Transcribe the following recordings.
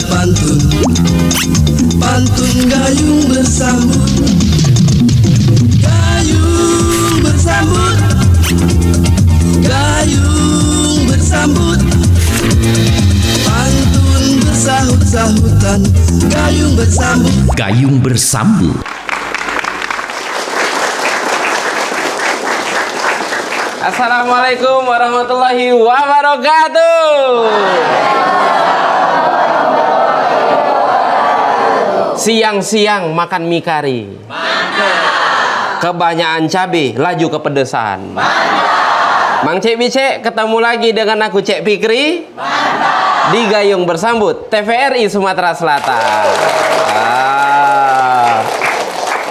berpantun, pantun gayung bersambut, gayung bersambut, gayung bersambut, pantun bersahut-sahutan, gayung bersambut. Gayung bersambut. Assalamualaikum warahmatullahi wabarakatuh. Siang-siang makan mie kari. Kebanyakan cabai, laju kepedesan. Mang Cek Bicek ketemu lagi dengan aku Cek Fikri di Gayung Bersambut TVRI Sumatera Selatan.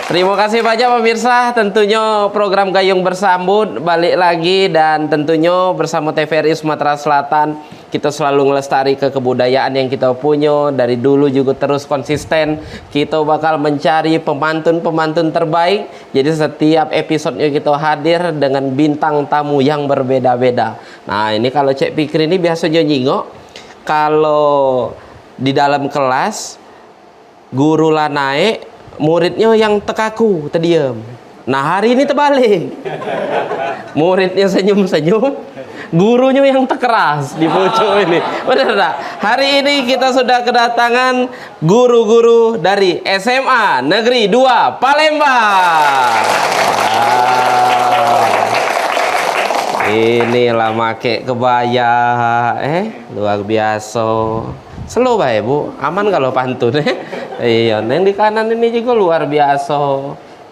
Terima kasih banyak pemirsa, tentunya program Gayung Bersambut balik lagi dan tentunya bersama TVRI Sumatera Selatan kita selalu ngelestari ke kebudayaan yang kita punya dari dulu juga terus konsisten. Kita bakal mencari pemantun-pemantun terbaik. Jadi setiap episodenya kita hadir dengan bintang tamu yang berbeda-beda. Nah ini kalau Cek Fikri ini biasanya nyingok kalau di dalam kelas guru lah naik, muridnya yang tekaku, terdiam. Nah hari ini terbalik. Muridnya senyum-senyum, gurunya yang terkeras di pojok ini. Benar tak? Hari ini kita sudah kedatangan guru-guru dari SMA Negeri 2 Palembang. Inilah make kebaya, luar biasa. Slow baik bu, aman kalau pantun iya, yang di kanan ini juga luar biasa.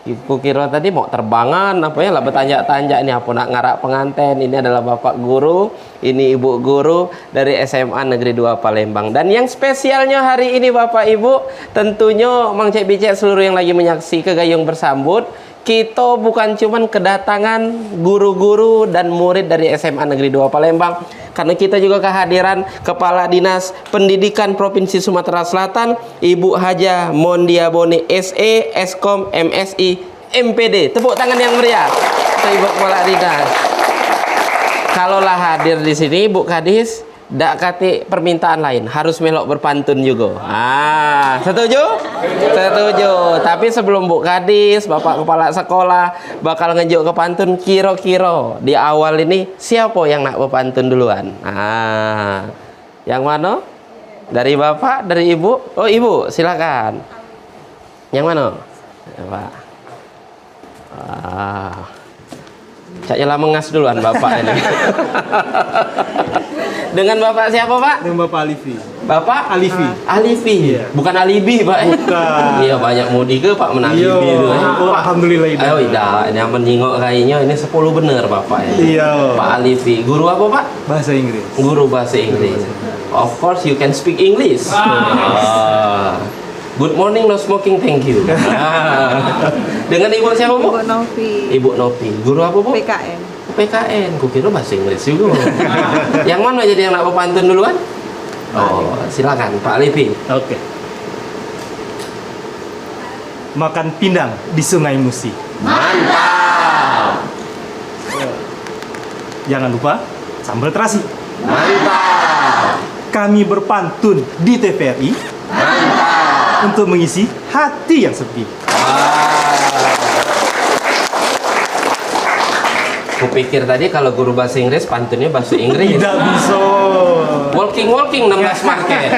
Ibu kira tadi mau terbangan, apa ya lah bertanya-tanya ini apa nak ngarak pengantin. Ini adalah bapak guru, ini ibu guru dari SMA Negeri 2 Palembang. Dan yang spesialnya hari ini bapak ibu, tentunya Mang Cek Bicek seluruh yang lagi menyaksikan Gayung Bersambut. Kita bukan cuman kedatangan guru-guru dan murid dari SMA Negeri 2 Palembang, karena kita juga kehadiran Kepala Dinas Pendidikan Provinsi Sumatera Selatan, Ibu Haja Mondiaboni SE, Eskom, MSI, MPD. Tepuk tangan yang meriah untuk Ibu Kepala Dinas. Kalaulah hadir di sini Ibu Kadis, dak kate permintaan lain, harus melok berpantun juga. Setuju? Setuju. Tapi sebelum Bu Kadis, Bapak Kepala Sekolah bakal ngejuk ke pantun, kira-kira di awal ini siapa yang nak berpantun duluan? Yang mana? Dari Bapak, dari Ibu? Oh Ibu, silakan. Yang mana? Pak. Cak Jela mengas duluan Bapak ini. Dengan Bapak siapa Pak? Dengan Bapak Alifi. Bapak? Alifi. Alifi? Iya. Bukan alibi Pak? Bukan. Iya banyak mudi ke Pak menalibi itu. Oh, alhamdulillah ini. Oh tidak, yang menyingok kayaknya ini 10 bener Bapak ya. Iya. Pak Alifi. Guru apa Pak? Bahasa Inggris. Guru bahasa Inggris. Of course you can speak English. Good morning, no smoking, thank you. Dengan Ibu siapa Bu? Ibu Novi. Ibu Novi. Guru apa Bu? PKN. PKN, kukira bahasa Inggris juga. Yang mana jadi yang nak pantun duluan? Oh, silakan Pak Alifi. Oke. Makan pindang di Sungai Musi. Mantap. Jangan lupa sambal terasi. Mantap. Kami berpantun di TVRI. Mantap. Untuk mengisi hati yang sepi. Kupikir tadi kalau guru bahasa Inggris pantunnya bahasa Inggris. Tidak bisa. Walking 16 market.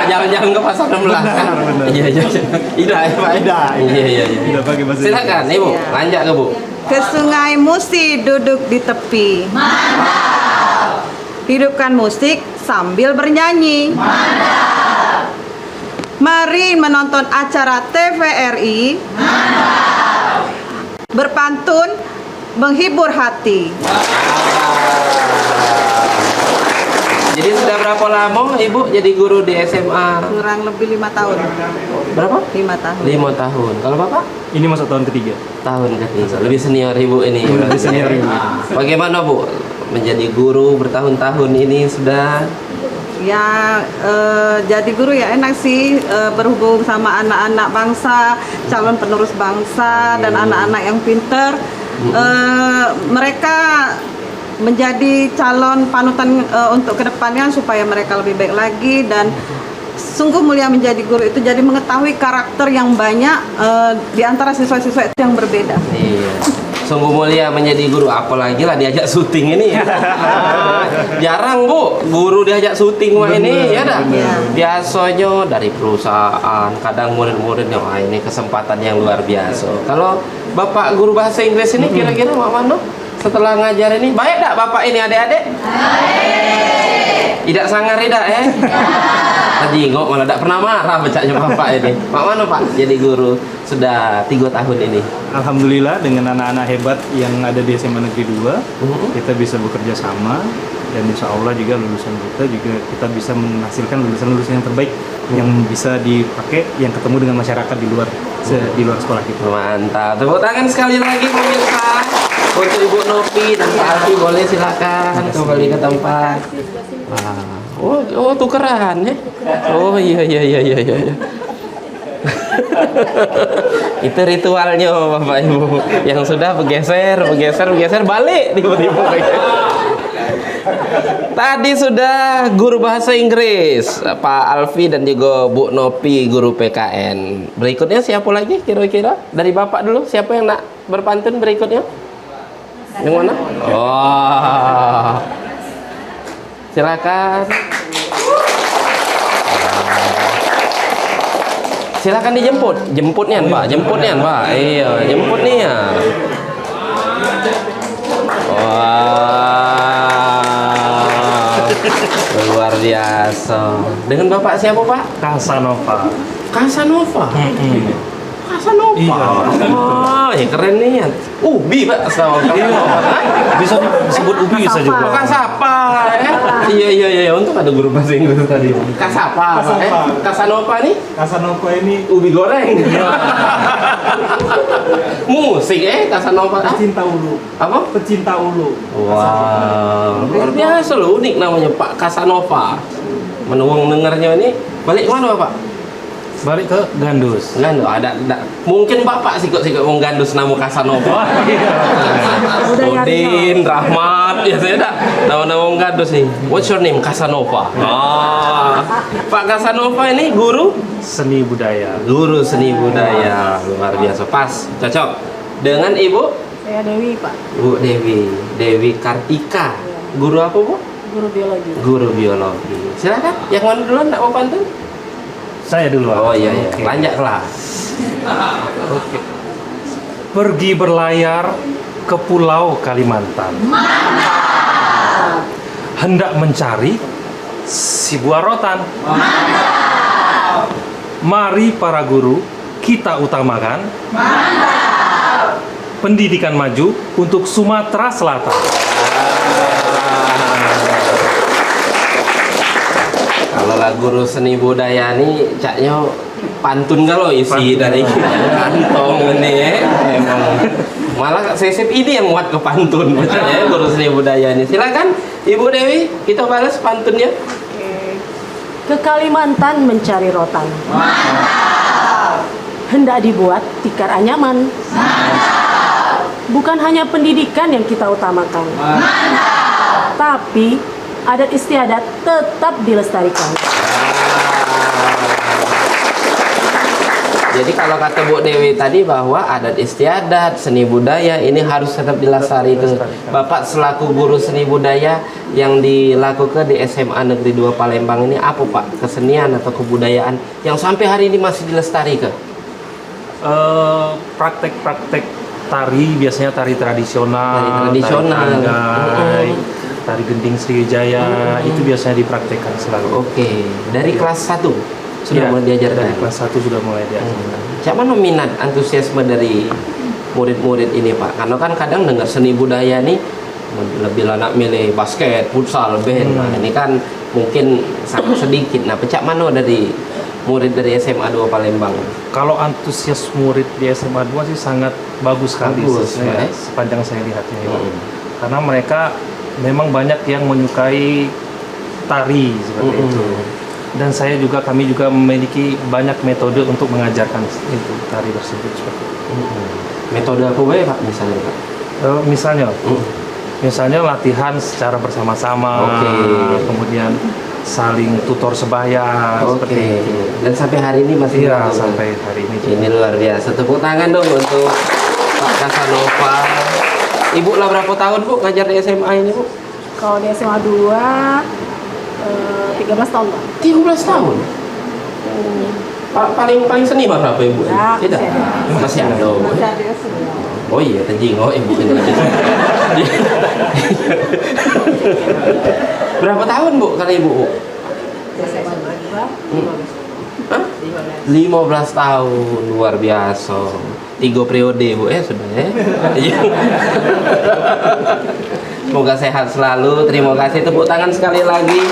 Jalan-jalan ke pasar 16. Benar. Iya. Tidak ya Pak. Iya. Tidak pakai bahasa Silakan Ibu, lanjut ke Bu. Ke Sungai Musi duduk di tepi. Mantap. Hidupkan musik sambil bernyanyi. Mantap. Mari menonton acara TVRI. Mantap. Berpantun menghibur hati. Jadi sudah berapa lama Ibu jadi guru di SMA? Kurang lebih 5 tahun. Berapa? 5 tahun. 5 tahun. Kalau Bapak? Ini masuk tahun ketiga. Tahun ketiga. Lebih senior Ibu ini. Lebih senior Ibu. Bagaimana Bu? Menjadi guru bertahun-tahun ini sudah? Ya, jadi guru ya enak sih, berhubung sama anak-anak bangsa, calon penerus bangsa dan anak-anak yang pinter. Mereka menjadi calon panutan untuk kedepannya supaya mereka lebih baik lagi dan sungguh mulia menjadi guru itu jadi mengetahui karakter yang banyak di antara siswa-siswa itu yang berbeda. Iya. Sungguh mulia menjadi guru, apalagi lah diajak syuting ini. Jarang Bu, guru diajak syuting mah ini, ya dah. Iya. Biasanya dari perusahaan, kadang murid-muridnya, wah ini kesempatan yang luar biasa. Kalau Bapak guru bahasa Inggris ini kira-kira Mak Mano setelah ngajar ini baik tak Bapak ini adik-adik? Tidak sangar tidak Tadi ngok malah tidak pernah marah bacanya Bapak ini. Mak Mano Pak jadi guru sudah 3 tahun ini. Alhamdulillah dengan anak-anak hebat yang ada di SMA Negeri 2, kita bisa bekerja sama dan insya Allah juga lulusan kita kita bisa menghasilkan lulusan-lulusan yang terbaik yang bisa dipakai, yang ketemu dengan masyarakat di luar sekolah kita. Mantap. Tepuk tangan sekali lagi pemirsa untuk Ibu Nopi dan Pak Alfi, boleh silakan kembali ke tempat. Oh tukeran ya. Oh iya. Itu ritualnya Bapak Ibu yang sudah bergeser balik tiba-tiba. Tadi sudah guru bahasa Inggris Pak Alfi dan juga Bu Nopi guru PKN. Berikutnya siapa lagi kira-kira? Dari Bapak dulu, siapa yang nak berpantun berikutnya? Yang mana? Oh, silakan. Silakan jemputnya Pak. Iya, jemput nih ya. Wah, luar biasa. Dengan Bapak siapa Pak? Casanova. Casanova. Oh, ya keren nih ya. Ubi Pak, Bisa disebut Ubi bisa juga. Kasapa ya. Iya. Untuk ada guru bahasa Inggris tadi. Kasapa. Casanova nih? Casanova ini Ubi goreng. Musik Casanova. pecinta ulu. Apa? Pecinta ulu. Wow, luar biasa loh, unik namanya Pak Casanova. Menuang dengarnya ini balik mana Pak? Balik ke Gandus. Gandus ada. Mungkin Bapak sikut-sikut mau Gandus nama Casanova. Udin, Rahmat, biasanya tak nama-nama Gandus nih. What's your name? Casanova. Pak Casanova ini guru Seni budaya. luar biasa, pas, cocok dengan Ibu Saya Dewi Pak, Bu Dewi Kartika. Guru apa Bu? guru biologi. Guru biologi. Silakan, yang mana duluan nak mau pantun? Saya dulu. Oh iya, Oke. lanjut kelas. Pergi berlayar ke Pulau Kalimantan. Hendak mencari si buah rotan. Mari para guru kita utamakan pendidikan maju untuk Sumatera Selatan. Kalau lah guru seni budaya nih caknya pantun kalau isi dari kantong ini emang malah sesep ini yang muat ke pantun bacanya guru seni budaya ini. Silakan Ibu Dewi, kita balas pantunnya. Ke Kalimantan mencari rotan. Hendak dibuat tikar anyaman. Bukan hanya pendidikan yang kita utamakan, tapi adat istiadat tetap dilestarikan. Jadi kalau kata Bu Dewi tadi bahwa adat istiadat, seni budaya ini harus tetap dilestarikan. Bapak selaku guru seni budaya yang dilakukan di SMA Negeri 2 Palembang ini apa Pak? Kesenian atau kebudayaan yang sampai hari ini masih dilestarikan? Praktek-praktek tari, biasanya tari tradisional, Tari tradisional. tari andai, tari gending Sriwijaya, itu biasanya dipraktekkan selalu. Oke, dari kelas 1 sudah Ya, mulai diajarkan. dari kelas 1 sudah mulai diajarkan. Cak mana minat antusiasme dari murid-murid ini Pak? Karena kan kadang dengar seni budaya nih lebih anak milih basket, futsal, band. Nah, ini kan mungkin sangat sedikit. Nah, pecak mana dari murid dari SMA 2 Palembang? Kalau antusias murid di SMA 2 sih sangat bagus sekali Bagus, ya, ya. sepanjang saya lihatnya ya. Karena mereka memang banyak yang menyukai tari seperti itu. Dan kami juga memiliki banyak metode untuk mengajarkan itu tari tersebut seperti itu. Metode apa baik Pak misalnya Pak? Misalnya latihan secara bersama-sama, Oke. kemudian saling tutor sebaya seperti Oke. itu. Dan sampai hari ini masih Iya, berlangsung. sampai hari ini. Ini luar biasa. Tepuk tangan dong untuk Pak Kasanova. Ibu lah berapa tahun Bu ngajar di SMA ini Bu? Kalau di SMA 2 13 tahun Pak. 13 tahun. Paling seni mah berapa Ibu? Ya, Tidak. Masih ada. Bu. Masih ada semua. Oh iya, anjing. Oh Ibu ini. Berapa tahun Bu kali Ibu? Hah? 15 tahun, luar biasa. 3 periode Bu sudah ya. Iya. Semoga sehat selalu. Terima kasih, tepuk tangan sekali lagi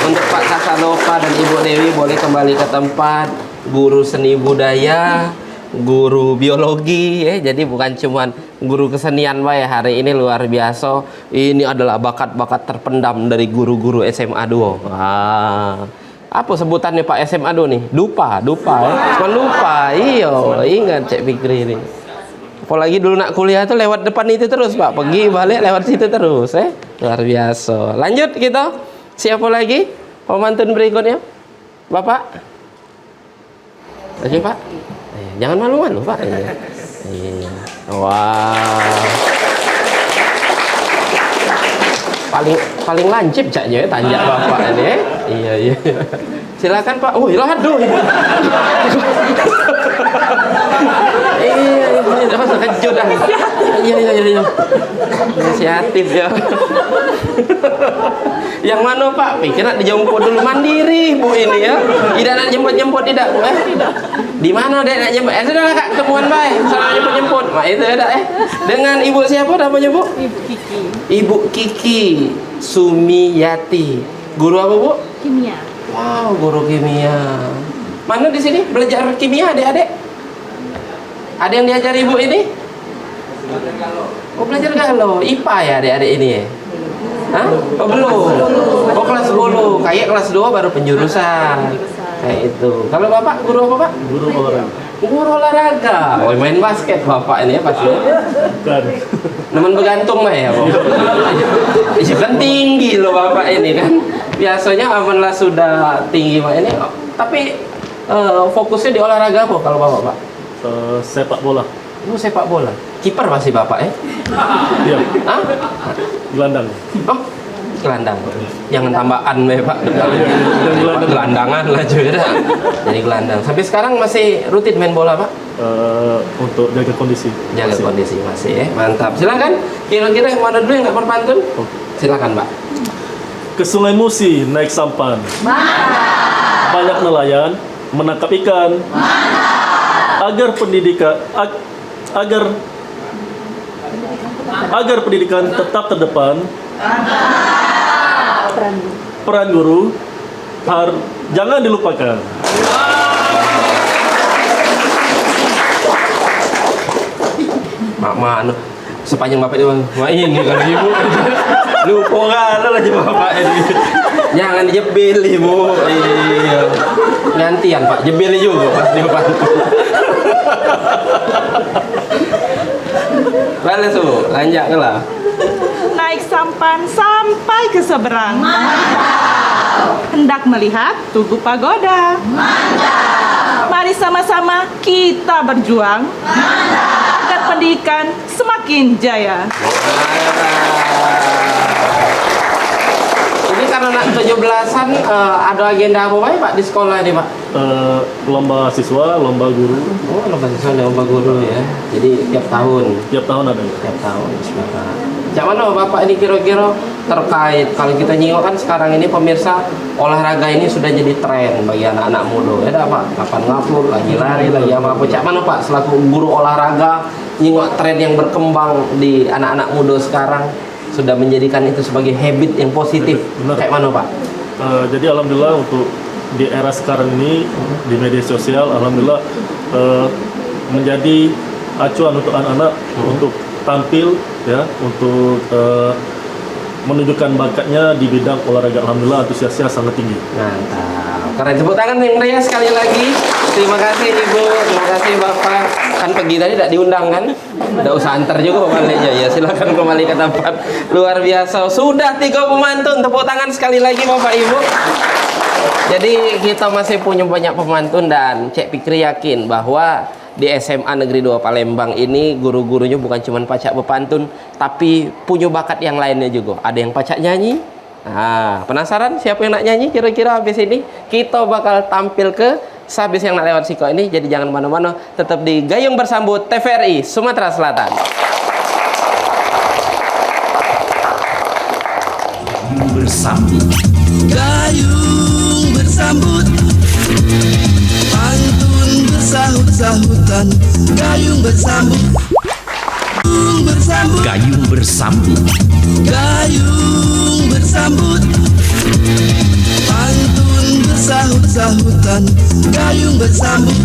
untuk Pak Kasanova dan Ibu Dewi. Boleh kembali ke tempat. Guru seni budaya, guru biologi jadi bukan cuman guru kesenian Pak ya. Hari ini luar biasa. Ini adalah bakat-bakat terpendam dari guru-guru SMA 2. Wah. Apa sebutannya Pak SMA 2 nih? Dupa ya. Cuma lupa. Iya, ingat Cek Fikri ini. Apalagi dulu nak kuliah tuh lewat depan itu terus Pak. Pergi balik lewat situ terus Luar biasa. Lanjut kita. Siapa lagi? Pemantun berikutnya. Bapak. Oke Pak. Jangan malu-malu Pak. Iya. Wow. Paling lancip caknya tanya Bapak ini. Iya. Silakan Pak. Oh, aduh. Iya, masa kejut dah. Iya. Inisiatif ya. Yang mana Pak? Pikir nak dijemput dulu mandiri Bu ini ya. Tidak nak jemput tidak Bu Tidak. Di mana dek nak jemput? Sudahlah Kak, ketemuan baik. Salah jemput. Mak itu ada Dengan Ibu siapa namanya Bu? Ibu Kiki. Ibu Kiki Sumiyati. Guru apa Bu? Kimia. Wow, guru kimia. Mana di sini belajar kimia adik-adik? Ada yang diajar Ibu ini? Oh, belajar galau. IPA ya adik-adik ini ya? Hah? Oh, belum. Oh, kelas 10. Kayak kelas 2 baru penjurusan. Kayak itu. Kalau Bapak guru apa Pak? Guru olahraga. Guru olahraga. Oh, main basket Bapak ini ya pasti. Bukan. Nemen bergantung mah ya Bapak. Iya kan tinggi loh Bapak ini kan. Biasanya amanlah sudah tinggi Pak ini. Tapi fokusnya di olahraga apa kalau Bapak Pak? Sepak bola. Oh, sepak bola. Kiper pasti Bapak ya? Iya. Hah? Gelandang. Oh, gelandang. Jangan tambahan ya Pak. Gelandangan lah juga. Jadi gelandang. Sampai sekarang masih rutin main bola Pak? Untuk jaga kondisi. Jaga Masih. kondisi masih ya. Mantap. Silakan. Kira-kira yang mana dulu yang nggak berpantun? Silakan Pak. Ke Sungai Musi naik sampan. Banyak nelayan menangkap ikan. Agar pendidikan agar pendidikan tetap terdepan. Peran guru jangan dilupakan. Mak sepanjang Bapak itu main kalau Ibu lupa kan aja Bapak ini. Jangan dijebel Ibu. Iya. Gantian Pak, jebel juga pas dia pantun. Balas Bu, lanjut lah. Naik sampan sampai ke seberang. Hendak melihat Tugu Pagoda. Mari sama-sama kita berjuang agar pendidikan semakin jaya. Ini karena nak 17-an ada agenda apa Pak di sekolah ini Pak? Lomba siswa, lomba guru. Oh, lomba siswa dan lomba guru ya. Jadi tiap tahun. Tiap tahun ada. Tiap tahun. Bismillah. Cak mana Bapak ini kira-kira terkait kalau kita nyingok kan sekarang ini pemirsa olahraga ini sudah jadi tren bagi anak-anak muda ya dah Pak, kapan ngapur lagi lari lagi apa Cak mana Pak selaku guru olahraga nyingok tren yang berkembang di anak-anak muda sekarang sudah menjadikan itu sebagai habit yang positif. Benar. Kayak mana Pak? Jadi alhamdulillah untuk di era sekarang ini di media sosial alhamdulillah menjadi acuan untuk anak-anak untuk tampil ya, untuk menunjukkan bakatnya di bidang olahraga. Alhamdulillah antusiasnya sangat tinggi. Mantap. Keren, tepuk tangan yang meriah sekali lagi Terima kasih Ibu, terima kasih Bapak. Kan pergi tadi tidak diundang kan? Tidak usah antar juga baliknya ya. Silakan kembali ke tempat. Luar biasa. Sudah 3 pemantun. Tepuk tangan sekali lagi Bapak Ibu. Jadi kita masih punya banyak pemantun dan Cek Fikri yakin bahwa di SMA Negeri 2 Palembang ini guru-gurunya bukan cuma pacak bepantun, tapi punya bakat yang lainnya juga. Ada yang pacak nyanyi. Nah, penasaran siapa yang nak nyanyi kira-kira habis ini? Kita bakal tampil ke sabis yang nak lewat siko ini. Jadi jangan mana-mana, tetap di Gayung Bersambut TVRI Sumatera Selatan. Gayung Bersambut. Gayung bersambut, pantun bersahut-sahutan. Gayung bersambut, gayung bersambut, Gayung Bersambut. gayung bersambut, pantun bersahut-sahutan. Gayung bersambut.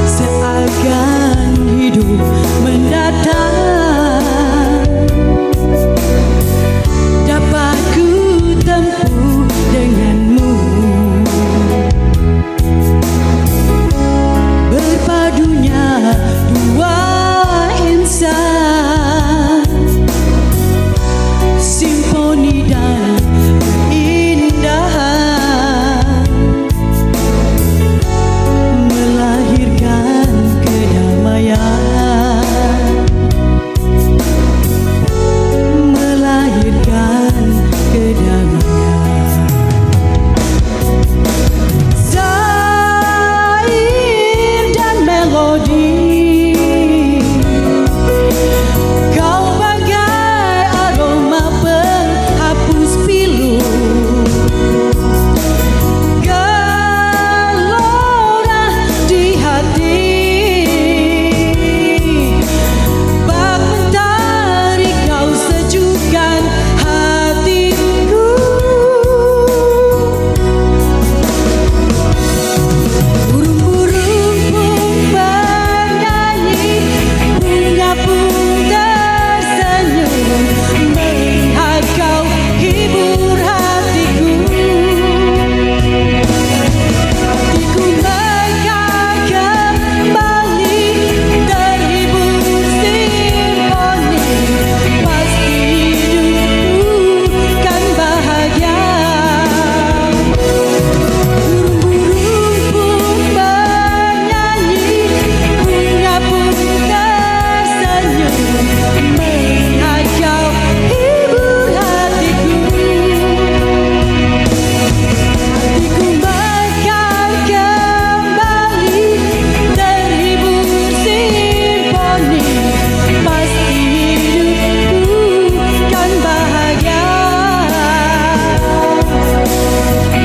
Seakan hidup mendatang dapat ku tempuh denganmu. Berpadunya dua insan, simfoni dan keindahan, melahirkan kedamaian, melahirkan kedamaian. Zair dan melodi, kau bagai aroma penghapus pilu, gelora di hati, bak mentari kau sejukkan hatiku. Burung-burung pun bernyanyi, bunga pun tersenyum, melihat kau hibur hatiku. Hatiku mekar kembali, terhibur simfoni, pasti hidupku kan bahagia. Burung-burung pun bernyanyi, bunga pun tersenyum, melihat kau hibur hatiku. Hatiku mekar kembali, terhibur simfoni, pasti hidupku kan bahagia.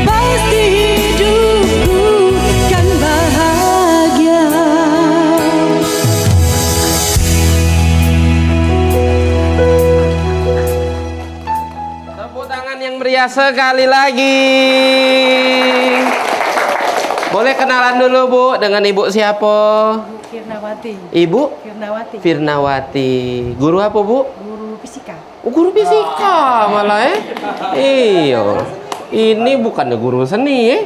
Pasti hidupku kan bahagia. Tepuk tangan yang meriah sekali lagi. Boleh kenalan dulu Bu dengan Ibu siapa? Firnawati. Ibu Firnawati. Firnawati. Guru apa Bu? Guru fisika. Oh, guru fisika malah Iya. Ini bukannya guru seni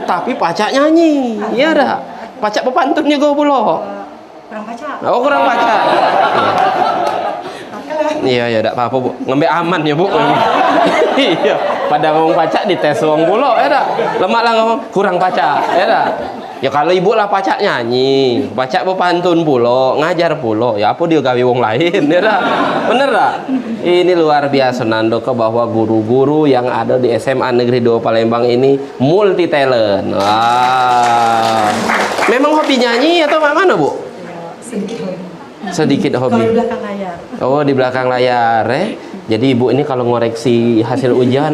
tapi pacak nyanyi. Iya dah. Pacak pepantun juga pula. Kurang baca. Oh, kurang baca. Iya, ya enggak apa-apa, Bu. Ngambil aman ya, Bu. Iya. Pada ngomong pacak dites wong pula, ya dah. Lemak lah ngomong kurang pacak, ya dah. Ya kalau ibu lah pacak nyanyi, pacak pepantun pula, ngajar pula. Ya apa dia gawe wong lain, ya dah. Bener dah. Ini luar biasa Nando ke bahwa guru-guru yang ada di SMA Negeri 2 Palembang ini multi talent. Wah. Memang hobi nyanyi atau mana, Bu? Sedikit hobi. Sedikit hobi. Kalau di belakang layar. Oh, di belakang layar, Jadi ibu ini kalau ngoreksi hasil ujian,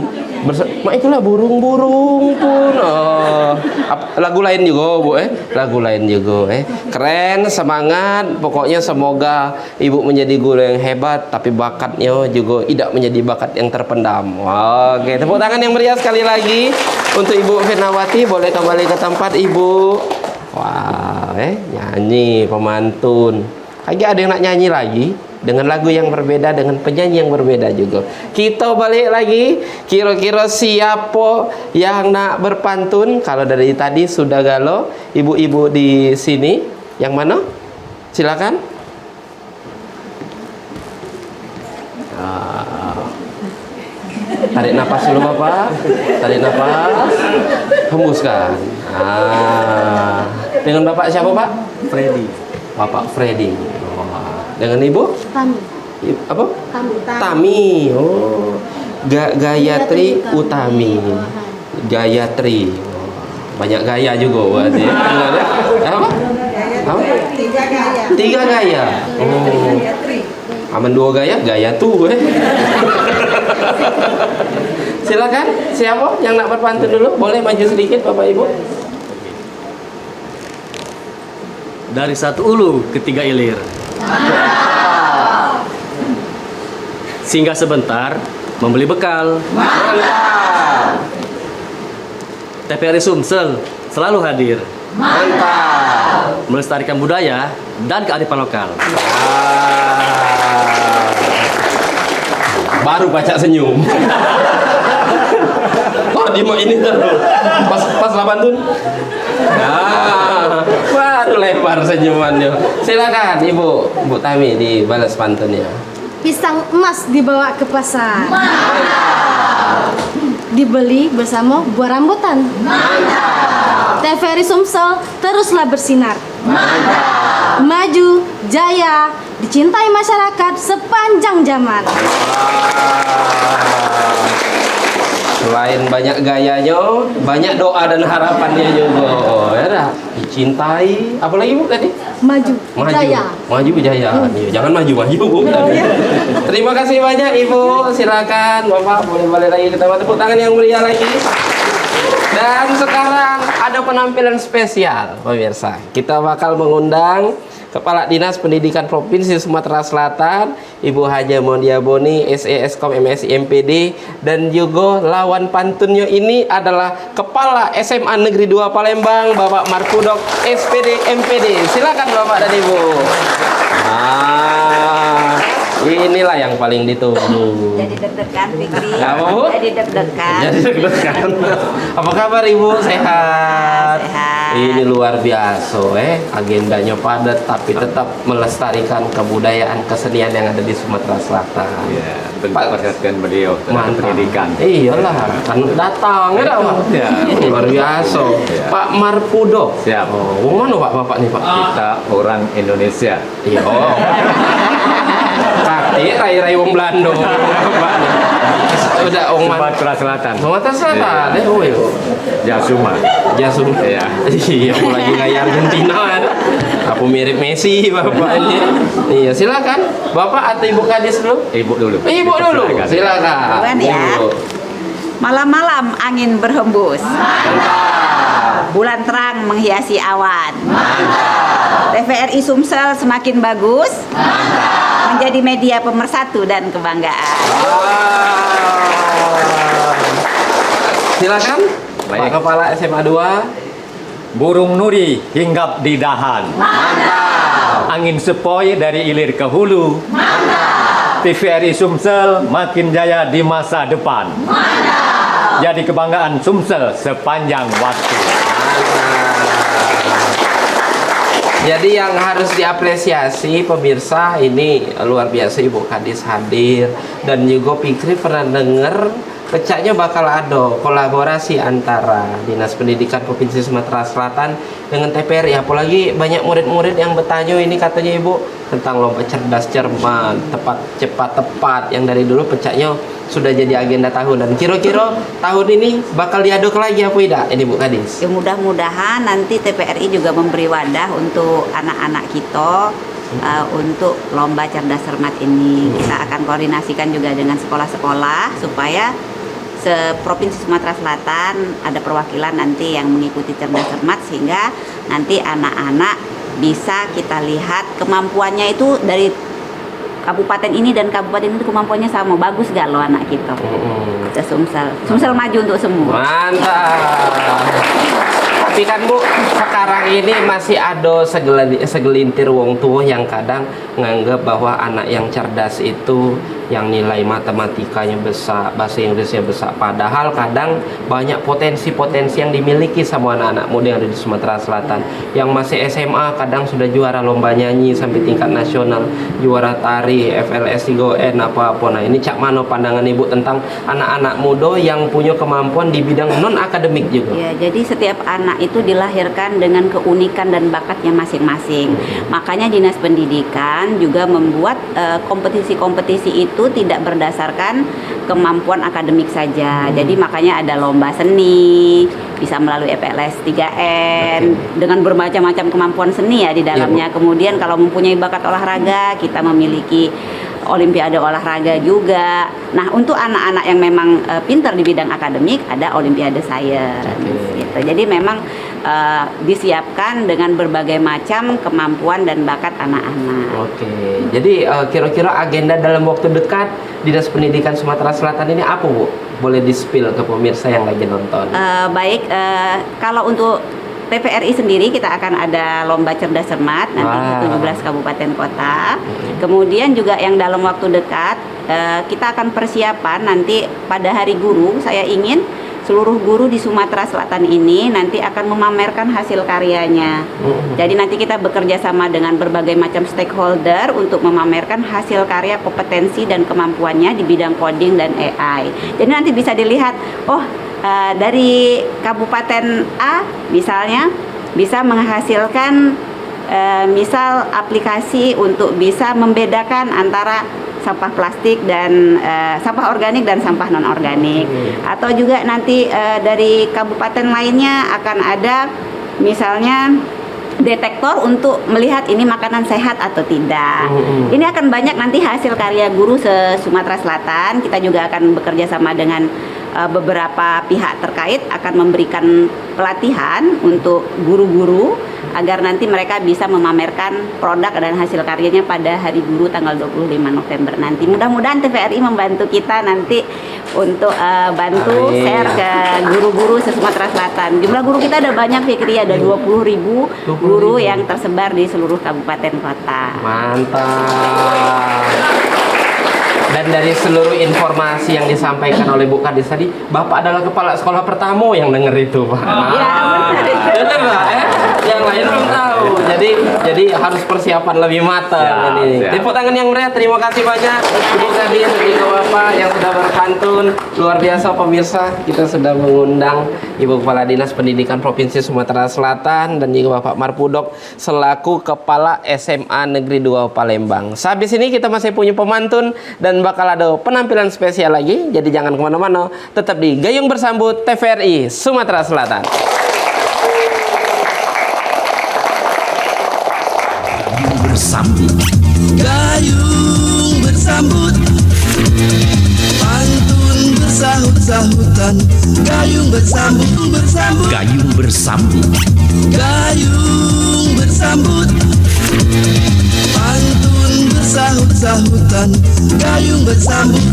itulah burung-burung pun. Oh, lagu lain juga, Bu, Lagu lain juga, Keren, semangat. Pokoknya semoga ibu menjadi guru yang hebat, tapi bakatnya juga tidak menjadi bakat yang terpendam. Oke, tepuk tangan yang meriah sekali lagi untuk Ibu Firnawati. Boleh kembali ke tempat, Ibu. Wah, nyanyi, pemantun. Kayaknya ada yang nak nyanyi lagi dengan lagu yang berbeda, dengan penyanyi yang berbeda juga. Kita balik lagi, kira-kira siapa yang nak berpantun? Kalau dari tadi sudah galau, ibu-ibu di sini, yang mana? Silakan. Tarik nafas dulu Bapak. Tarik nafas. Hembuskan. Dengan Bapak siapa, Pak? Freddy. Bapak Freddy. Dengan Ibu? Tami. Apa? Tami. Tami. Oh. Gayatri Utami. Gayatri. Banyak gaya juga berarti. Apa? Apa? Tiga gaya. Oh. Aman 2 gaya, gaya tuh. Silakan. Siapa yang nak berpantun dulu? Boleh maju sedikit Bapak Ibu. Dari 1 ulu ke 3 ilir. Singgah sebentar membeli bekal. TVRI Sumsel selalu hadir Mantap. melestarikan budaya dan kearifan lokal. Baru baca senyum. Oh, di ini terus. Pas Labantun. Nah, baru lebar senyumannya. Silakan Ibu Tami dibalas pantunnya. Pisang emas dibawa ke pasar. Dibeli bersama buah rambutan. TVRI Sumsel teruslah bersinar. Maju, jaya, dicintai masyarakat sepanjang zaman. Selain banyak gayanya, banyak doa dan harapannya juga. Ya dah, dicintai. Apalagi Bu tadi? Maju, jaya. Maju jaya. Jangan maju Bu. Terima kasih banyak Ibu. Silakan Bapak boleh balik lagi kita tepuk tangan yang mulia lagi. Dan sekarang ada penampilan spesial pemirsa. Kita bakal mengundang Kepala Dinas Pendidikan Provinsi Sumatera Selatan, Ibu Haja Mondia Boni, SESkom MSI MPD, dan juga lawan pantunnya ini adalah Kepala SMA Negeri 2 Palembang, Bapak Marpudok, SPD MPD. Silakan Bapak dan Ibu. Inilah yang paling ditunggu. Jadi deg-degan Fikri. Apa, Bu? Jadi deg-degan. Jadi deg-degan. Apa kabar Ibu? Sehat? Sehat. Ini luar biasa agendanya padat tapi tetap melestarikan kebudayaan kesenian yang ada di Sumatera Selatan. Ya, bentuk perhatian beliau tentang pendidikan. Iyalah, kan datang ya Pak. Ya. Luar biasa. Ya. Pak Marpudo. Siap. Oh, mana Pak Bapak nih Pak? Kita orang Indonesia. Iya. Kaki rai-rai wong Belanda. Udah wong Sumatera Selatan. Sumatera Selatan. Jasuma. Jasum. Iya. Iya, aku lagi kayak Argentina kan. Aku mirip Messi Bapak ini. Iya, silakan. Bapak atau Ibu Kadis dulu? Ibu dulu. Ibu dulu. Silakan. Bukan ya. Ibu. Malam-malam angin berhembus. Bulan terang menghiasi awan. TVRI Sumsel semakin bagus. Menjadi media pemersatu dan kebanggaan. Silakan. Baik. Pak Kepala SMA 2. Burung nuri hinggap di dahan. Angin sepoi dari ilir ke hulu. TVRI Sumsel makin jaya di masa depan. Jadi kebanggaan Sumsel sepanjang waktu. Jadi yang harus diapresiasi pemirsa ini luar biasa Ibu Kadis hadir dan juga Fikri pernah dengar kecaknya bakal ada kolaborasi antara Dinas Pendidikan Provinsi Sumatera Selatan dengan TVRI, apalagi banyak murid-murid yang bertanya ini katanya Ibu tentang lomba cerdas cermat, tepat cepat tepat yang dari dulu pecahnya sudah jadi agenda tahunan. Kira-kira tahun ini bakal diaduk lagi apa tidak ini Bu Kadis? Ya, mudah-mudahan nanti TVRI juga memberi wadah untuk anak-anak kita untuk lomba cerdas cermat ini. Kita akan koordinasikan juga dengan sekolah-sekolah supaya Provinsi Sumatera Selatan ada perwakilan nanti yang mengikuti cerdas cermat sehingga nanti anak-anak bisa kita lihat kemampuannya itu dari kabupaten ini dan kabupaten itu kemampuannya sama, bagus gak lo anak kita? Sumsel maju untuk semua. Mantap. Tapi kan Bu, sekarang ini masih ada segelintir wong tua yang kadang nganggap bahwa anak yang cerdas itu yang nilai matematikanya besar, bahasa Inggrisnya besar. Padahal kadang banyak potensi-potensi yang dimiliki sama anak-anak muda yang ada di Sumatera Selatan. Yang masih SMA kadang sudah juara lomba nyanyi sampai tingkat nasional, juara tari, FLS 3N apa-apa. Nah ini cak mana pandangan Ibu tentang anak-anak muda yang punya kemampuan di bidang non-akademik juga? Ya, jadi setiap anak itu dilahirkan dengan keunikan dan bakatnya masing-masing. Makanya Dinas Pendidikan juga membuat kompetisi-kompetisi itu tidak berdasarkan kemampuan akademik saja. Jadi makanya ada lomba seni, bisa melalui FLS 3N dengan bermacam-macam kemampuan seni ya di dalamnya. Kemudian kalau mempunyai bakat olahraga, kita memiliki Olimpiade olahraga juga. Nah, untuk anak-anak yang memang pintar di bidang akademik ada Olimpiade Sains gitu. Jadi memang disiapkan dengan berbagai macam kemampuan dan bakat anak-anak. Oke, jadi kira-kira agenda dalam waktu dekat Dinas Pendidikan Sumatera Selatan ini apa, Bu? Boleh di-spill ke pemirsa yang lagi nonton. Baik, kalau untuk TVRI sendiri kita akan ada lomba cerdas cermat nanti di 17 kabupaten kota. Kemudian juga yang dalam waktu dekat kita akan persiapan nanti pada Hari Guru. Saya ingin seluruh guru di Sumatera Selatan ini nanti akan memamerkan hasil karyanya. Jadi nanti kita bekerja sama dengan berbagai macam stakeholder untuk memamerkan hasil karya, kompetensi dan kemampuannya di bidang coding dan AI. Jadi nanti bisa dilihat, dari Kabupaten A misalnya bisa menghasilkan misal aplikasi untuk bisa membedakan antara sampah plastik dan sampah organik dan sampah non organik. Atau juga nanti dari kabupaten lainnya akan ada misalnya detektor untuk melihat ini makanan sehat atau tidak. Ini akan banyak nanti hasil karya guru se-Sumatera Selatan. Kita juga akan bekerja sama dengan beberapa pihak terkait akan memberikan pelatihan untuk guru-guru agar nanti mereka bisa memamerkan produk dan hasil karyanya pada Hari Guru tanggal 25 November nanti. Mudah-mudahan TVRI membantu kita nanti untuk bantu share ke guru-guru se-Sumatera Selatan. Jumlah guru kita ada banyak, Fikri, ada 20.000 guru yang tersebar di seluruh kabupaten kota. Mantap. Dan dari seluruh informasi yang disampaikan oleh Bu Kadis tadi, Bapak adalah kepala sekolah pertama yang denger itu, Pak. Bener Pak, yang lain belum tahu. Jadi harus persiapan lebih matang ini. Tepuk tangan yang meriah. Terima kasih banyak Bu Kadis dan juga Bapak yang sudah berpantun. Luar biasa pemirsa, kita sudah mengundang Ibu Kepala Dinas Pendidikan Provinsi Sumatera Selatan dan juga Bapak Marpudok selaku Kepala SMA Negeri 2 Palembang. Sehabis ini kita masih punya pemantun dan bakal ada penampilan spesial lagi. Jadi jangan kemana-mana, tetap di Gayung Bersambut TVRI Sumatera Selatan. Gayung bersambut, pantun bersahut-sahutan. Gayung bersambut, Gayung bersambut, gayung bersambut, pantun bersahut-sahutan. Gayung bersambut.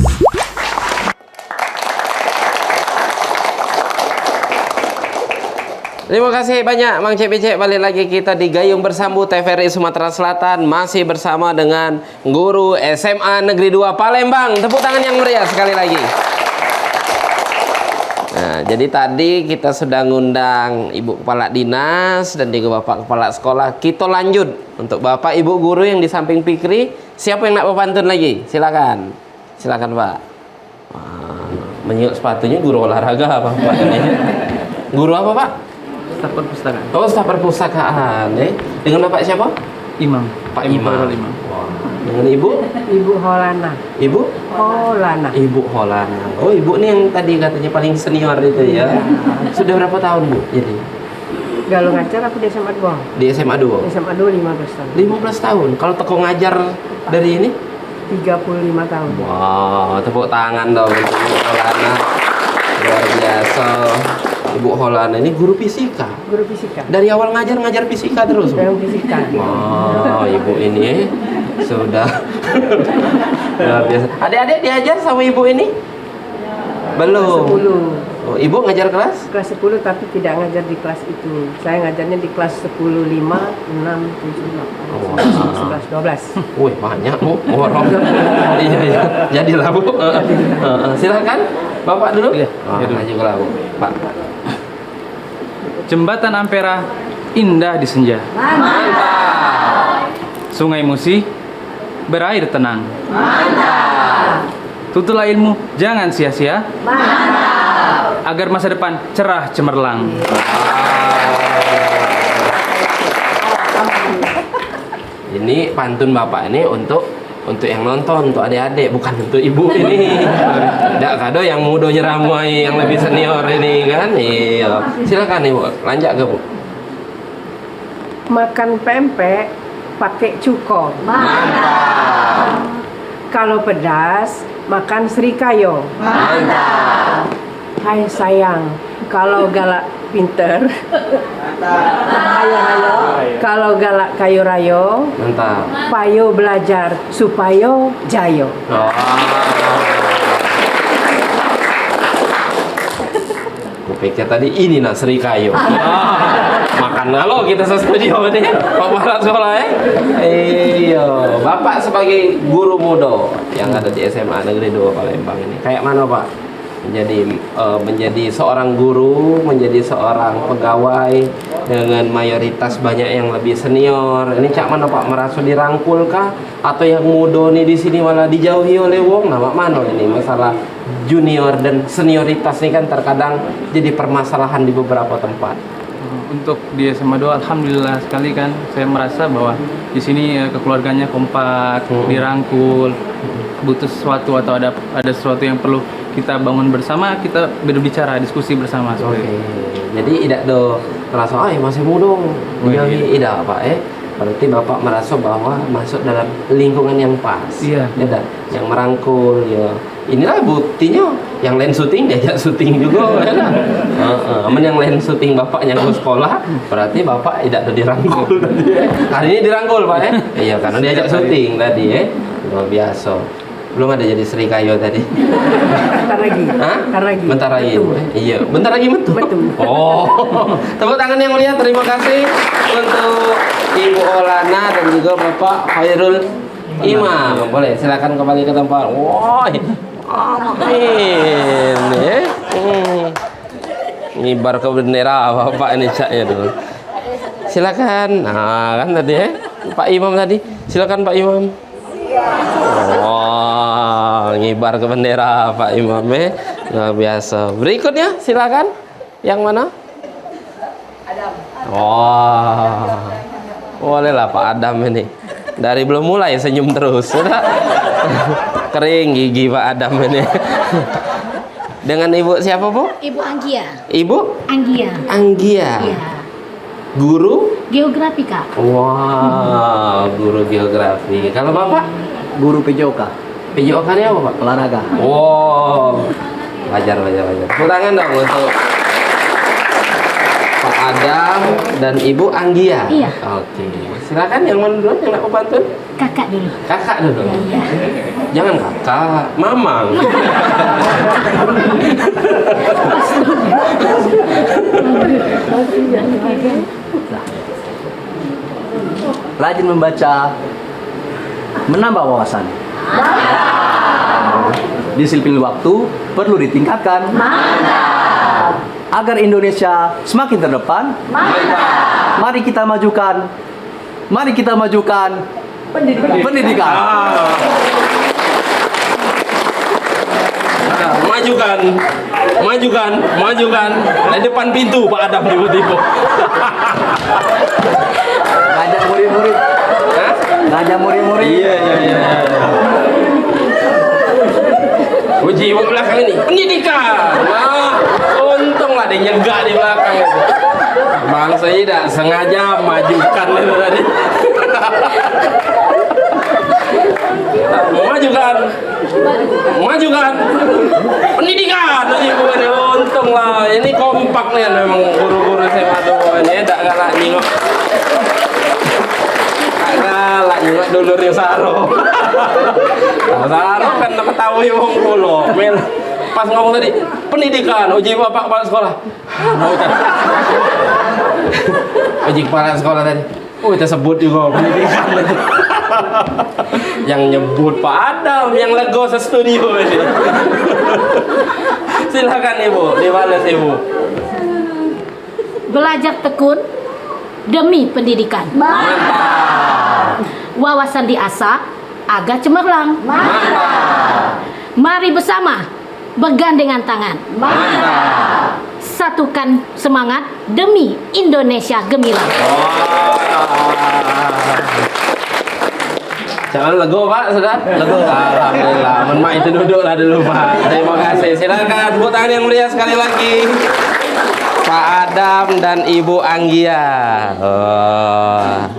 Terima kasih banyak Mang Cek balik lagi kita di Gayung Bersambut TVRI Sumatera Selatan masih bersama dengan guru SMA Negeri 2 Palembang. Tepuk tangan yang meriah sekali lagi. Nah, jadi tadi kita sudah ngundang Ibu Kepala Dinas dan juga Bapak Kepala Sekolah. Kita lanjut untuk Bapak Ibu guru yang di samping Fikri. Siapa yang nak berpantun lagi? Silakan. Silakan, Pak. Menyuk sepatunya guru olahraga apa Pak? Guru apa, Pak? Staf perpustakaan. Oh, staf perpustakaan. Dengan Bapak siapa? Imam. Pak Imam. Dengan Ibu? Ibu Holana. Ibu? Holana. Ibu Holana. Oh, Ibu nih yang tadi katanya paling senior itu ya. Sudah berapa tahun, Bu? Jadi Kalau ngajar aku di SMA 2. di SMA 2. SMA 2 15 tahun. 15 tahun. Kalau teko ngajar dari ini 35 tahun. wow, tepuk tangan dong untuk Ibu Holana. Luar biasa. Ibu Holana ini guru fisika. Guru fisika. Dari awal ngajar fisika terus, Bu? Yang fisika. Wow, Ibu ini sudah luar biasa. Adik-adik diajar sama Ibu ini? Belum. 10. Oh, Ibu ngajar kelas? Kelas 10 tapi tidak ngajar di kelas itu. Saya ngajarnya di kelas 10, 5, 6, 7, 8, 9, 11, 12. Wih, banyak, Bu. Orang. Iya. Jadilah, Bu. Silakan. Bapak dulu. Iya, juga lah, Bu. Pak. Jembatan Ampera indah di senja. Mantap. Sungai Musi berair tenang. Tutulah ilmu, jangan sia-sia. Agar masa depan cerah cemerlang. Ini pantun Bapak ini untuk yang nonton, untuk adik-adik, bukan untuk Ibu ini. Tidak kado yang muda nyeramai, yang lebih senior ini kan. Iya. Silakan Ibu, lanjut ke Bu. Makan pempek pakai cuko. Mantap. Kalau pedas makan serikayo. Mantap. Hai sayang, Kalau galak pinter, kayu rayo. Kalau galak kayu rayo, Mantap. payo belajar supaya jayo. Oh. Kupikir tadi ini nak Sri Kayo. Makan lo kita studio nih, Pak sekolah ya. Iya, Bapak sebagai guru muda yang ada di SMA Negeri 2 Palembang ini, kayak mana Pak? Menjadi seorang guru, menjadi seorang pegawai dengan mayoritas banyak yang lebih senior. Ini cak mana Pak, merasa dirangkul kah? Atau yang muda nih di sini malah dijauhi oleh wong? Nah, mana ini masalah junior dan senioritas ini kan terkadang jadi permasalahan di beberapa tempat. Untuk di SMA 2 alhamdulillah sekali kan saya merasa bahwa di sini keluarganya kompak, dirangkul, butuh sesuatu atau ada sesuatu yang perlu kita bangun bersama, kita berbicara, diskusi bersama. Jadi tidak do merasa masih muda, tidak Pak berarti Bapak merasa bahwa masuk dalam lingkungan yang pas. Iya. Yang merangkul ya. Inilah buktinya yang lain syuting diajak syuting juga ya kan. Yang lain syuting bapaknya ke sekolah, berarti Bapak tidak ada dirangkul tadi. Hari ini dirangkul Pak Iya, karena diajak syuting tadi luar biasa. Belum ada jadi Sri Kayo tadi. Bentar lagi. Bentar lagi. Bentar lagi. Iya, bentar lagi betul. Oh. Tepuk tangan yang mulia, terima kasih untuk Ibu Olana dan juga Bapak Khairul Imam. Boleh silakan kembali ke tempat. Wah. Amin. Ngibar ke bendera Bapak ini caknya dulu. Silakan. Nah, kan tadi Pak Imam tadi. Silakan Pak Imam. Oh, ngibar ke bendera Pak Imam luar biasa. Berikutnya silakan. Yang mana? Adam. Oh, bolehlah Pak Adam ini. Dari belum mulai senyum terus. Kering gigi Pak Adam ini. Dengan Ibu siapa Bu? Ibu Anggia. Ibu? Anggia. Anggia. Iya. Guru? Geografi Kak. Wow, guru geografi. Kalau Bapak? Guru PJOK. PJOK ini apa Pak? Olahraga. Wow, wajar. Tepuk tangan dong untuk Pak Adam dan Ibu Anggia. Iya. Oke, silakan yang mana duluan yang nak bantu? Kakak dulu. Kakak dulu. Iya. Jangan kakak, mamang. Rajin membaca, menambah wawasan. Disiplin waktu perlu ditingkatkan. Agar Indonesia semakin terdepan. Mari kita majukan. Pendidikan. Majukan. Di depan pintu Pak Adam tiba-tiba. Ngajak murid-murid. Ngajak murid-murid. Iya. Uji ibu belakang ini pendidikan. Nah, untunglah dia nyegak di belakang itu. Bang saya tidak sengaja majukan itu tadi. Majukan pendidikan. Ibu ini untunglah ini kompak nih memang guru-guru SMA 2 ini tidak galak nyingok. Galak nyingok dulurnya Saro. Saro kan ketahui wong kulo. Pas ngomong tadi pendidikan, uji bapak kepala sekolah. Uji kepala sekolah tadi. Kita sebut juga pendidikan. Yang nyebut Pak Adam, yang lego se-studio ini. Silakan Ibu, dibalas Ibu. Belajar tekun demi pendidikan. Mantap. Wawasan diasah agar cemerlang. Mantap. Mari bersama bergandengan tangan. Mantap. Satukan semangat demi Indonesia gemilang. Jangan lego Pak, sudah? Lego. Alhamdulillah. Mak itu duduklah dulu Pak. Terima kasih. Silakan tepuk tangan yang mulia sekali lagi. Pak Adam dan Ibu Anggia.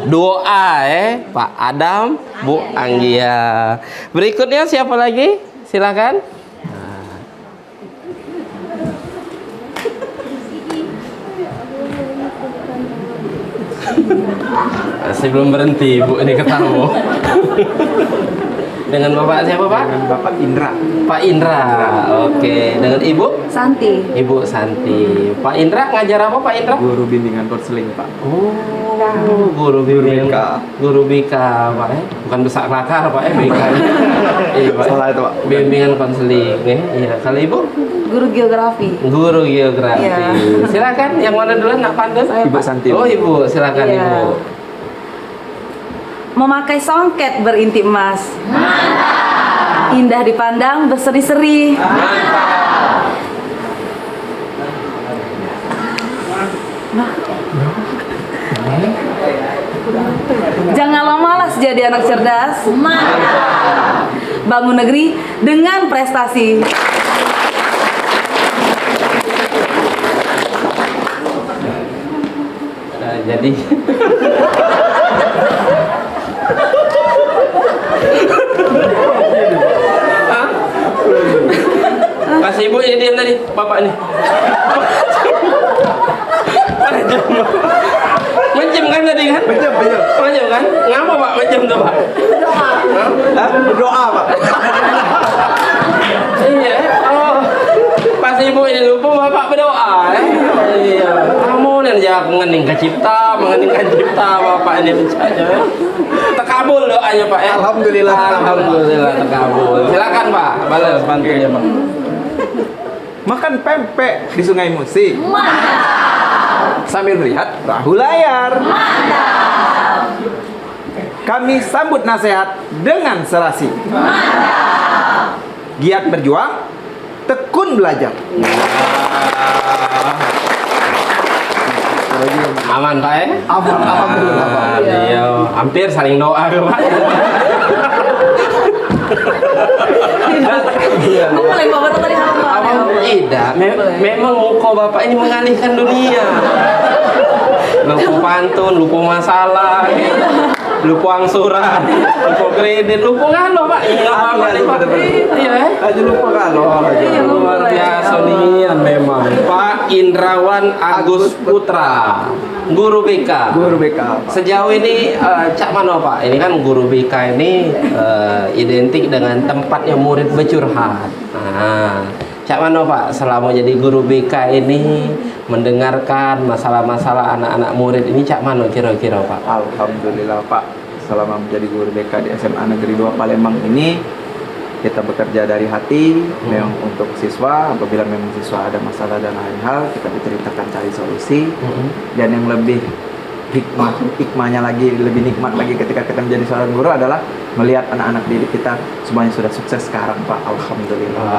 Doa Pak Adam, Bu Anggia. Berikutnya siapa lagi? Silakan. Masih belum berhenti Bu ini ketawa. Dengan Bapak siapa Pak? Dengan Bapak Indra. Pak Indra. Oke. Dengan Ibu? Santi. Ibu Santi. Pak Indra ngajar apa Pak Indra? Guru bimbingan konseling Pak. Oh, guru bimbingan. Guru BK Pak bukan besak kelakar Pak BK. Iya Pak. Salah itu Pak. Bimbingan konseling. Iya. Kalau Ibu? Guru geografi. Guru geografi. Iya. Silakan. Yang mana duluan nak pandai? Ibu Santi. Oh Ibu, silakan Iya. Ibu. Memakai songket berinti emas. Mantap. Indah dipandang berseri-seri. Mantap. Janganlah malas jadi anak cerdas. Mantap. Bangun negeri dengan prestasi. Nah, jadi Pas Ibu ini diam tadi, Bapak ini. Mencem kan tadi kan? Mencem kan? Ngapa Pak mencem tuh Pak? Berdoa Pak. Iya. Oh. Pas Ibu ini lupa Bapak berdoa. Iya. Kamu yang jawab mengening cipta Bapak ini percaya. Terkabul doanya Pak ya. Alhamdulillah. Alhamdulillah terkabul. Silakan Pak, balas bantunya Pak. Makan pempek di Sungai Musi. Mantap. Sambil melihat perahu layar. Mantap. Kami sambut nasihat dengan serasi. Mantap. Giat berjuang, tekun belajar. Aman Pak ya? Aman, alhamdulillah Pak. Iya, hampir saling doa ke Pak. Mulai bawa tadi apa? Tidak, memang muka Bapak ini mengalihkan dunia. Lupa pantun, lupa masalah, lupa angsuran, lupa kredit, lupa ngalo Pak. Ingat Bapak nih Pak. Iya aja lupa kalau. luar biasa nih memang. Pak Indrawan Agus Putra, guru BK. Guru BK. Sejauh ini Cak Mano Pak, ini kan guru BK ini identik dengan tempatnya murid bercurhat. Nah, Cak Mano Pak, selama jadi guru BK ini mendengarkan masalah-masalah anak-anak murid ini Cak Mano kira-kira Pak? Alhamdulillah Pak, selama menjadi guru BK di SMA Negeri 2 Palembang ini kita bekerja dari hati. Memang untuk siswa, apabila memang siswa ada masalah dan lain hal, kita diceritakan cari solusi. Dan yang lebih hikmahnya lagi, lebih nikmat lagi ketika kita menjadi seorang guru adalah melihat anak-anak didik kita semuanya sudah sukses sekarang Pak. Alhamdulillah.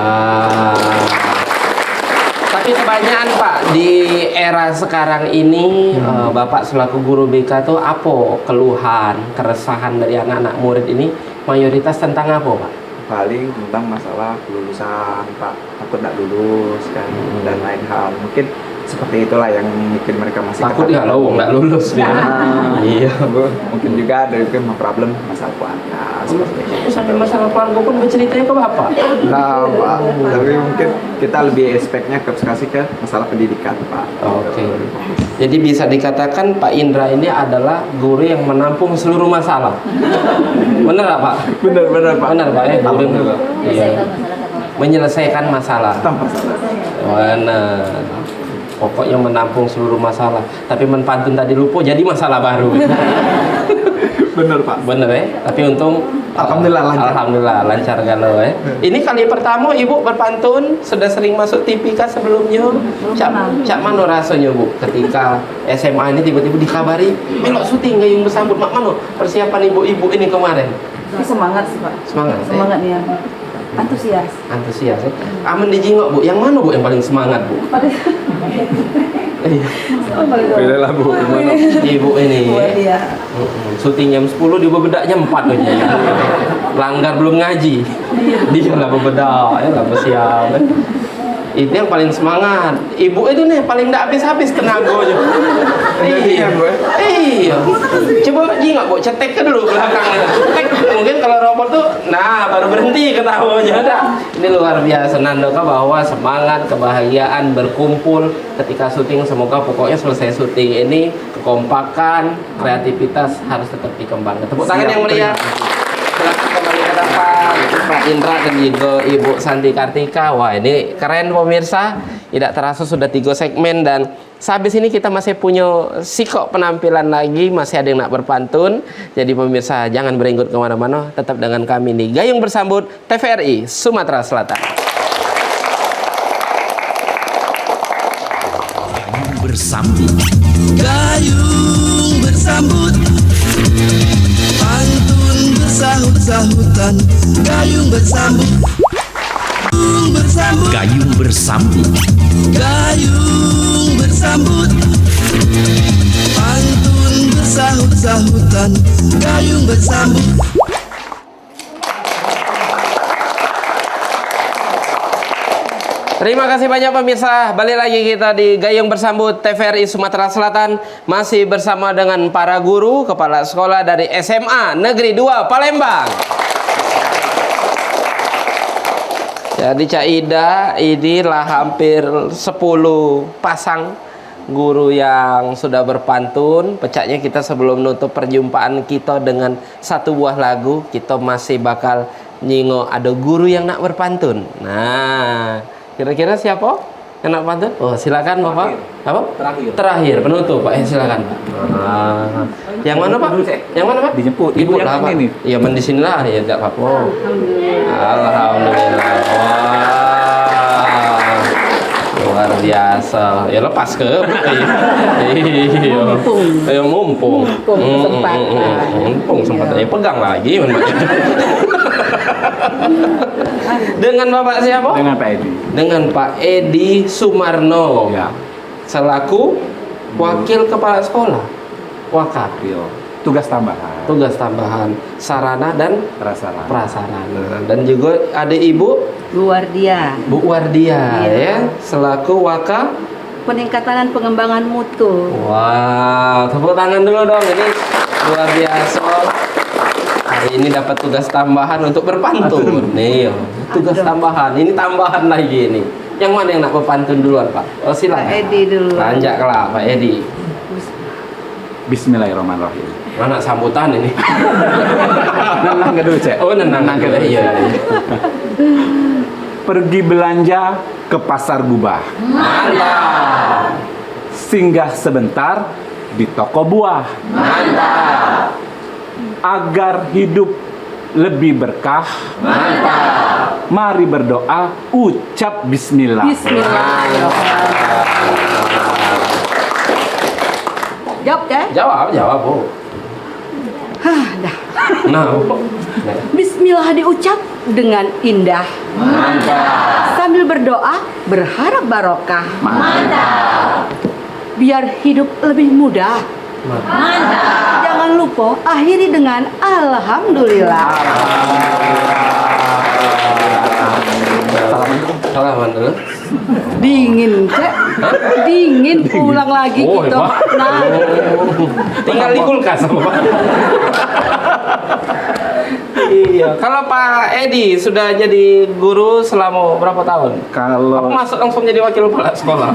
Tapi kebanyakan Pak di era sekarang ini Bapak selaku guru BK tuh apa keluhan, keresahan dari anak-anak murid ini mayoritas tentang apa Pak? Paling tentang masalah kelulusan Pak, takut tidak lulus kan, dan lain hal. Mungkin seperti itulah yang mungkin mereka masih takut ya lo nggak lulus dia. Iya Bu, mungkin juga ada mungkin problem masalah keluarga seperti itu. Sampai masalah keluarga pun berceritanya ke Bapak. Nah Pak, tapi mungkin kita lebih aspeknya kasih ke masalah pendidikan Pak. Oke. Jadi bisa dikatakan Pak Indra ini adalah guru yang menampung seluruh masalah. Benar nggak Pak? Benar Pak. Benar Pak ya, guru iya. Menyelesaikan masalah. Tanpa salah. Benar. Pokoknya menampung seluruh masalah. Tapi menpantun tadi lupa jadi masalah baru. Benar Pak. Benar ya. Tapi untung Alhamdulillah lancar. Alhamdulillah lancar galau ya. Ini kali pertama Ibu berpantun, sudah sering masuk TV kah sebelumnya? Cak Mano rasanya Bu ketika SMA ini tiba-tiba dikabari melok syuting Gayung Bersambut. Mak Mano persiapan ibu-ibu ini kemarin? Semangat sih Pak. Semangat ya. Antusias. Antusias ya. Aman dijingok Bu. Yang mana Bu yang paling semangat Bu? Pilihlah Bu. Ibu ini. Syuting jam 10 dia bebedak jam 4 aja. Langgar belum ngaji. Dia lah bebedak, ya lah bersiap. Itu yang paling semangat. Ibu itu nih paling tidak habis-habis tenaganya. Iya. Iya. Coba nggak Bu, cetek ke dulu belakangnya. Cetek. Mungkin kalau robot tuh, nah baru berhenti ketawanya. Ini luar biasa Nando bahwa semangat, kebahagiaan berkumpul ketika syuting. Semoga pokoknya selesai syuting ini kekompakan, kreativitas harus tetap dikembangkan. Tepuk tangan yang meriah. Silakan kembali ke depan, Pak Indra dan juga Ibu Santi Kartika. Wah, ini keren pemirsa. Tidak terasa sudah 3 segmen dan sehabis ini kita masih punya sikok penampilan lagi, masih ada yang nak berpantun. Jadi pemirsa jangan berenggut kemana-mana, tetap dengan kami nih. Gayung Bersambut TVRI Sumatera Selatan. Gayung Bersambut. Gayung bersambut, pantun bersahut-sahutan. Gayung bersambut, gayung bersambut, Gayung Bersambut. gayung bersambut, pantun bersahut-sahutan. Gayung bersambut. Terima kasih banyak pemirsa. Balik lagi kita di Gayung Bersambut TVRI Sumatera Selatan. Masih bersama dengan para guru, kepala sekolah dari SMA Negeri 2 Palembang. Jadi Cak Ida, inilah hampir 10 pasang guru yang sudah berpantun. Pecahnya kita sebelum nutup perjumpaan kita dengan satu buah lagu, kita masih bakal nyingo ada guru yang nak berpantun. Nah, kira-kira siapa yang nak pantun? Oh, silakan Bapak. Apa? Terakhir penutup Pak. Silakan Pak. Yang mana Pak? Yang mana Pak? Dijemput. Ibu yang lah Pak. ini. Iya, di sinilah ya enggak apa-apa. Alhamdulillah. Wah. Luar biasa. Ya lepas ke. Iya. Ya mumpung. Mumpung sempat. Ya pegang lagi. Dengan Bapak siapa? Dengan Pak Edi. Dengan Pak Edi Sumarno. Ya. Selaku Wakil Kepala Sekolah. Wakaf. Tugas tambahan. Tugas tambahan sarana dan Prasarana. prasarana. Dan juga ada Ibu Bu Wardia. Bu Wardia Iya. ya, selaku Wakaf Peningkatan dan pengembangan mutu. Wow, tepuk tangan dulu dong. Ini luar biasa. Hari ini dapat tugas tambahan untuk berpantun. Nih, tugas tambahan. Ini tambahan lagi nih. Yang mana yang nak berpantun duluan, Pak? Oh, silakan. Pak Edi dulu. Lanjak lah, Pak Edi. Bismillahirrahmanirrahim. Mana sambutan ini? Nenang dulu, Cek. Oh, nenang dulu. Iya. Pergi belanja ke pasar Gubah. Mantap. Singgah sebentar di toko buah. Mantap. Agar hidup lebih berkah. Mantap. Mari berdoa, ucap bismillah. Jawab ya? Jawab, Bu. Dah. Nah, Bismillah diucap dengan indah. mantap. Sambil berdoa, berharap barokah. Mantap. Biar hidup lebih mudah. Mantap. Jangan lupa akhiri dengan alhamdulillah. Salaman dulu. Dingin, Cek. Dingin, ulang lagi Oh, gitu. hebat. Nah, Tinggal di kulkas sama Pak. Iya. Kalau Pak Edi sudah jadi guru selama berapa tahun? Kalau Apa masuk langsung jadi wakil kepala sekolah?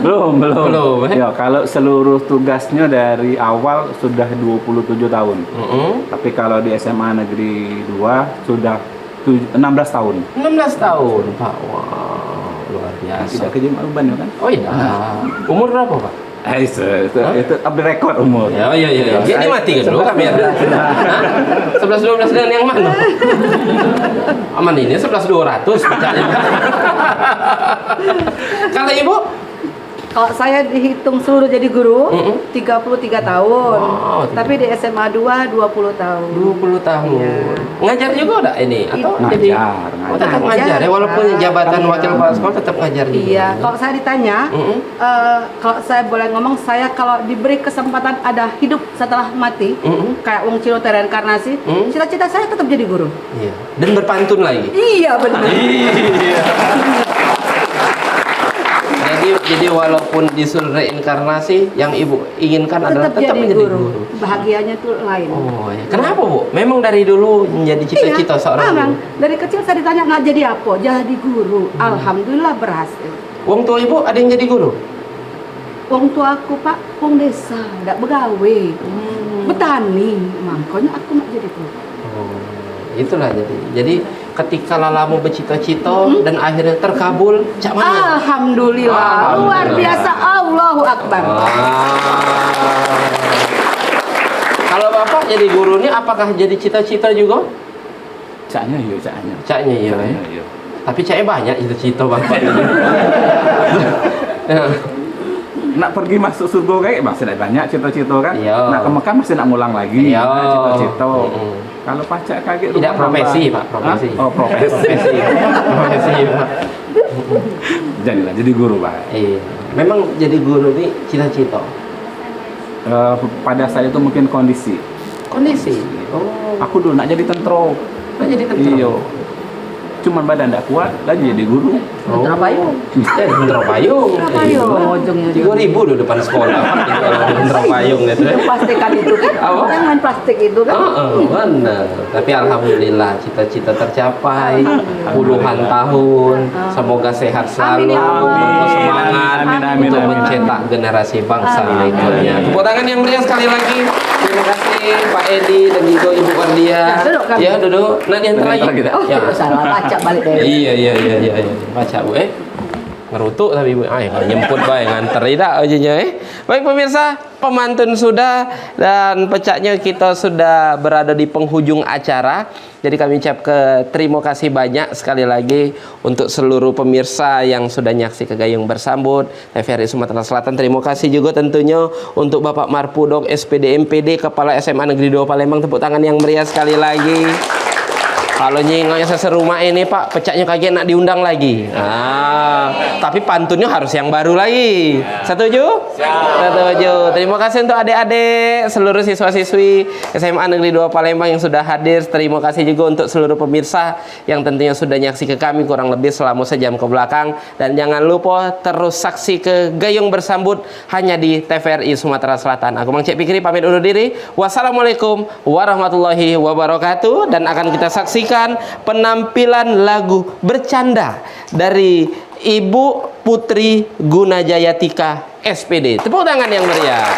belum. Belum, Ya, kalau seluruh tugasnya dari awal sudah 27 tahun. Tapi kalau di SMA Negeri 2 sudah 16 tahun. 16 tahun, Pak. Wow, luar biasa. Tidak kejem beban ya kan? Oh iya. Umur berapa, Pak? Itu update rekor umur. Ya, iya. Jadi mati kan dulu kami ada. 11-12 dengan yang mana? Aman ini 11-200 pecahnya. Kalau Ibu? kalau saya dihitung seluruh jadi guru, 33 tahun. Wow. Tapi di SMA 2 20 tahun. 20 tahun. Iya. Ngajar juga udah ini atau Ngajar, jadi ngajar. Oh, tetap ngajar ya walaupun jabatan wakil kepala sekolah tetap ngajar juga. Iya, kalau saya ditanya, kalau saya boleh ngomong, saya kalau diberi kesempatan ada hidup setelah mati, kayak Wong Cilo reinkarnasi, cita-cita saya tetap jadi guru. Iya. Dan berpantun lagi. Iya benar. Iya. Jadi walaupun disuruh reinkarnasi, yang Ibu inginkan adalah tetap jadi menjadi guru. guru. Bahagianya tuh lain. Oh, ya. Kenapa, Bu? Memang dari dulu menjadi cita-cita seorang memang. guru. Dari kecil saya ditanya nggak jadi apa, jadi guru. Alhamdulillah berhasil. Wong tua Ibu ada yang jadi guru? Wong tua aku Pak, wong desa, nggak begawe, betani, makanya aku nak jadi guru. Itulah jadi ketika lalamu bercita-cita dan akhirnya terkabul, cak mana? Alhamdulillah, luar biasa, Allahu Akbar. Kalau bapak jadi guru ini, apakah jadi cita-cita juga? Caknya iya. Caknya iya. Tapi caknya banyak cita-cita bapak. Nak pergi masuk surga kayak masih ada banyak cita-cita kan. Nak ke Mekah masih nak ngulang lagi. Cita-cita. Kalau pacak kaget tidak profesi Pak, profesi. Oh, profesi. Profesi Pak. Jadilah jadi guru Pak. Iya. Memang jadi guru ini cita-cita. Pada saat itu mungkin kondisi. Oh. Aku dulu nak jadi tentara. Iya. Cuman badan tidak kuat, lagi jadi guru. Tentara payung. Tentara payung. Ujungnya 3.000 dulu depan sekolah. Tentara payung gitu. Plastikan itu kan, yang main plastik itu kan. Benar. Tapi alhamdulillah cita-cita tercapai. Puluhan tahun. Semoga sehat selalu. Semangat untuk mencetak generasi bangsa berikutnya. Tepuk tangan yang meriah sekali lagi. Terima kasih Pak Edi dan juga Ibu Cordia. Ya duduk. Nah diantar lagi. Ya salah baca balik deh. Iya. Baca Bu ngerutuk tapi Bu nyemput bae nganter tidak aja Baik pemirsa, pemantun sudah dan pecaknya kita sudah berada di penghujung acara. Jadi kami terima kasih banyak sekali lagi untuk seluruh pemirsa yang sudah nyaksi ke Gayung Bersambut TVRI Sumatera Selatan. Terima kasih juga tentunya untuk Bapak Marpudok SPD MPD Kepala SMA Negeri 2 Palembang. Tepuk tangan yang meriah sekali lagi. Kalau nyingoknya seserumah ini Pak, pecaknya kaget nak diundang lagi. Tapi pantunnya harus yang baru lagi. Setuju? Setuju. Terima kasih untuk adik-adik, seluruh siswa-siswi SMA Negeri 2 Palembang yang sudah hadir. Terima kasih juga untuk seluruh pemirsa yang tentunya sudah nyaksi ke kami kurang lebih selama sejam ke belakang. Dan jangan lupa terus saksi ke Gayung Bersambut hanya di TVRI Sumatera Selatan. Aku Mang Cek Pikri pamit undur diri. Wassalamualaikum warahmatullahi wabarakatuh. Dan akan kita saksikan penampilan lagu Bercanda dari Ibu Putri Gunajayatika SPD. Tepuk tangan yang meriah.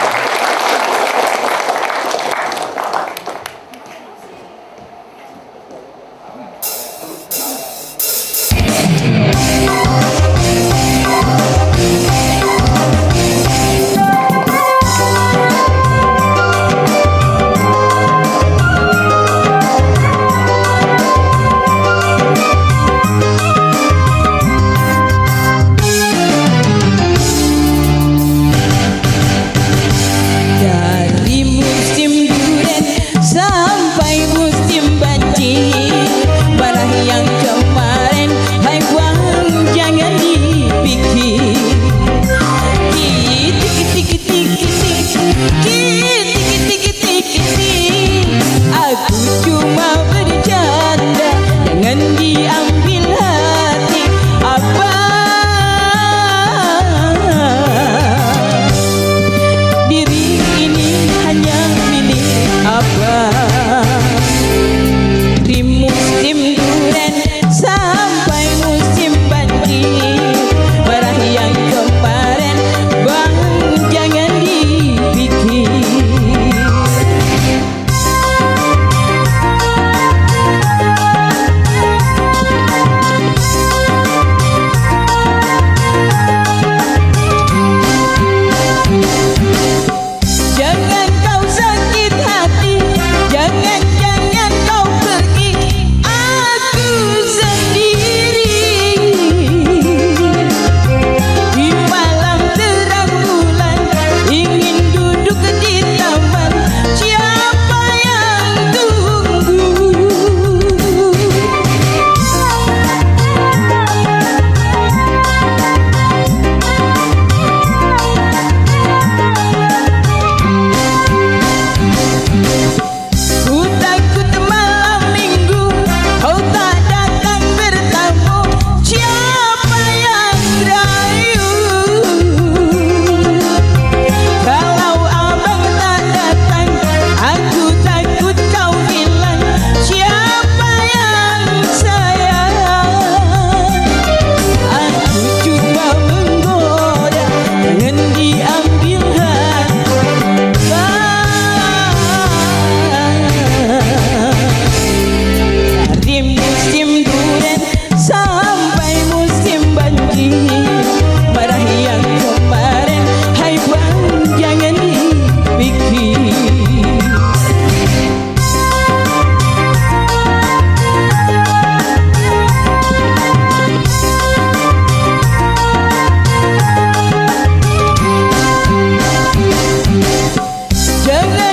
Jangan